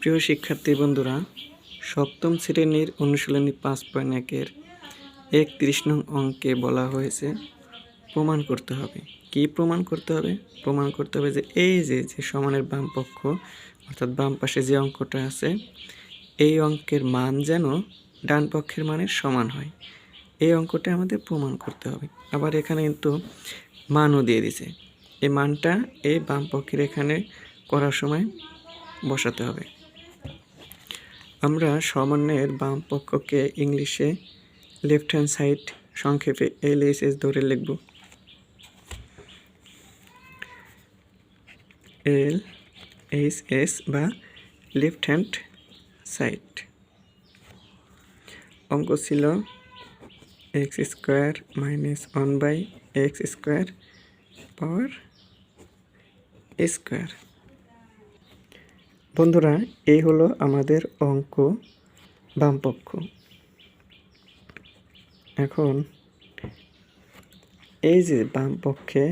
প্রিয় শিক্ষার্থী বন্ধুরা, সপ্তম শ্রেণীর অনুশীলনী 5.1-এর 31 নং অঙ্কে বলা হয়েছে প্রমাণ করতে হবে। কি প্রমাণ করতে হবে? প্রমাণ করতে হবে যে এই যে সমানের বাম পক্ষ অর্থাৎ বাম পাশে যে অঙ্কটা আছে এই অঙ্কের মান যেন ডান পক্ষের মানের সমান হয়। এই অঙ্কটা আমাদের প্রমাণ করতে হবে। আবার এখানে কিন্তু মানও দিয়ে দিছে, এই মানটা এই বাম পক্ষের এখানে করার সময় বসাতে হবে। আমরা সমানের বাম পক্ষকে ইংলিশে লেফট হ্যান্ড সাইড সংক্ষেপে L.H.S ধরে লিখব। L.H.S বা লেফট হ্যান্ড সাইড। অঙ্ক ছিল x² - 1/x² পাওয়ার স্কোয়ার। বন্ধুরা, এই হলো আমাদের অঙ্ক বাম পক্ষ। এখন এই যে বাম পক্ষে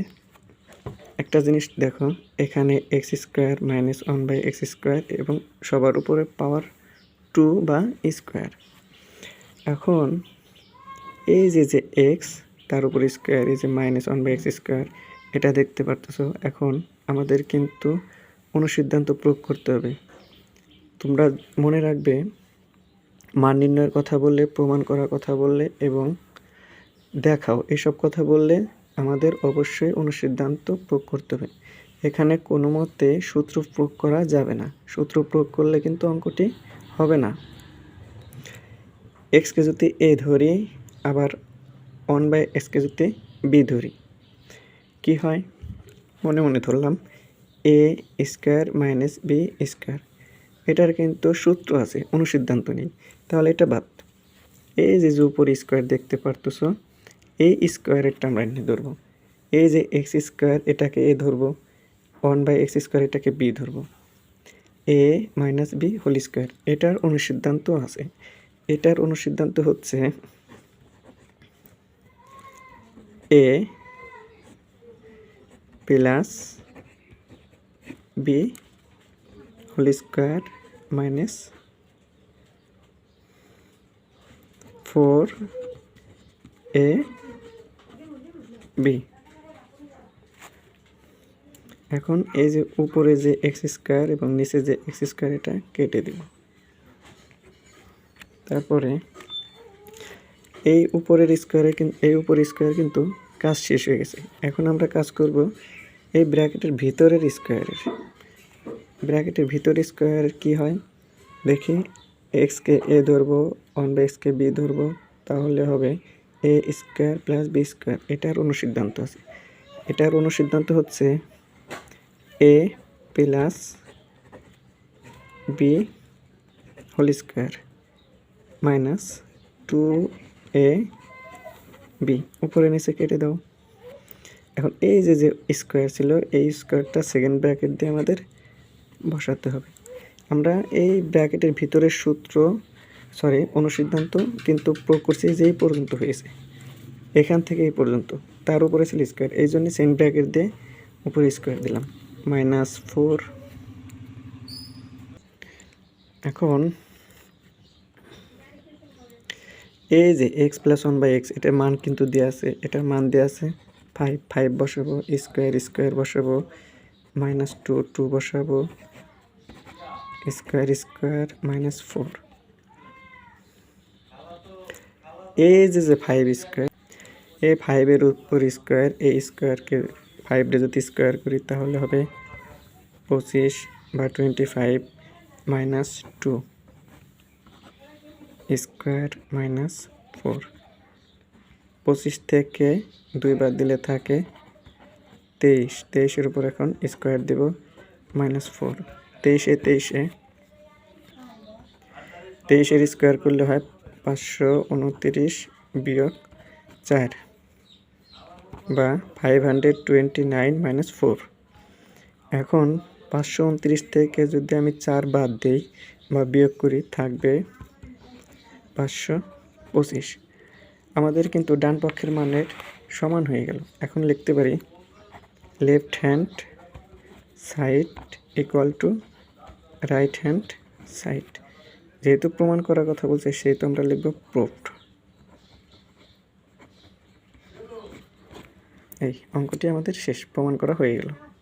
একটা জিনিস দেখো, এখানে x² - 1/x² এবং সবার উপরে পাওয়ার 2 বা স্কোয়ার। এখন এই যে x তার উপর স্কোয়ার, এই যে -1/x², এটা দেখতে পারতেছো। এখন আমাদের কিন্তু অনুসিদ্ধান্ত প্রয়োগ করতে হবে। তোমরা মনে রাখবে, মান নির্ণয়ের কথা বললে, প্রমাণ করার কথা বললে এবং দেখাও এসব কথা বললে আমাদের অবশ্যই অনুসিদ্ধান্ত প্রয়োগ করতে হবে। এখানে কোনো মতে সূত্র প্রয়োগ করা যাবে না। সূত্র প্রয়োগ করলে কিন্তু অঙ্কটি হবে না। এক্সকে যদি এ ধরি, আবার 1/xকে যদি বি ধরি, কি হয়? মনে মনে ধরলাম a² - b²। এটার কিন্তু সূত্র আছে, অনুসিদ্ধান্ত নেই, তাহলে এটা বাদ। এই যে উপর স্কোয়ার দেখতে পারতেছো, এই স্কোয়ারেরটা আমরা এনে ধরবো। এই যে x² এটাকে এ ধরবো, 1/x² এটাকে বি ধরবো, a - b²। এটার অনুসিদ্ধান্ত আছে। এটার অনুসিদ্ধান্ত হচ্ছে a plus b² minus 4ab। এখন এই যে উপরে যে x² এবং নিচে যে x², এটা কেটে দিব। তারপরে এই উপরের স্কোয়ার কিন্তু কাজ শেষ হয়ে গেছে। এখন আমরা কাজ করব এই ব্র্যাকেটের ভিতরের স্কোয়ারের। ব্র্যাকেটের ভিতরের স্কোয়ার কি হয় দেখি। এক্সকে এ ধরবো, 1/xকে বি ধরবো, তাহলে হবে a² + b²। এটার অনুসিদ্ধান্ত আছে। এটার অনুসিদ্ধান্ত হচ্ছে a plus b² minus 2ab। উপরে নিচে কেটে দাও। এখন এই যে স্কোয়ার ছিল, এই স্কোয়ারটা সেকেন্ড ব্র্যাকেট দিয়ে আমাদের বসাতে হবে। আমরা এই ব্র্যাকেটের ভিতরের অনুসিদ্ধান্ত কিন্তু প্রয়োগ করছি যে এই পর্যন্ত হয়েছে, এখান থেকে এই পর্যন্ত। তার উপরে ছিল স্কোয়ার, এই জন্য সেকেন্ড ব্র্যাকেট দিয়ে উপরে স্কোয়ার দিলাম, -4। এখন এই যে x + 1/x, এটার মান কিন্তু দেওয়া আছে। এটার মান দেওয়া আছে 5 বসাবো, স্কোয়ার বসাবো, -2 বসাবো, স্কোয়ার -4। এই যে 5², এই 5-এর উপর স্কোয়ার, এই স্কোয়ারকে 5 দিয়ে যদি স্কোয়ার করি তাহলে হবে 25 বা 25 -2 স্কোয়ার -4। 25 থেকে 2 বাদ দিলে থাকে 23। 23-এর উপর এখন স্কোয়ার দেব, -4। 23-এর স্কোয়ার করলে হয় 529 - 4 বা 529 - 4। এখন 529 থেকে যদি আমি 4 বাদ দিই বা বিয়োগ করি, থাকবে 525। আমাদের কিন্তু ডান পক্ষের মানের সমান হয়ে গেল। এখন লিখতে পারি left hand side = right hand side. যেহেতু প্রমাণ করার কথা বলছে সেহেতু আমরা লিখব প্রুফড। এই অঙ্কটি আমাদের শেষ, প্রমাণ করা হয়ে গেল।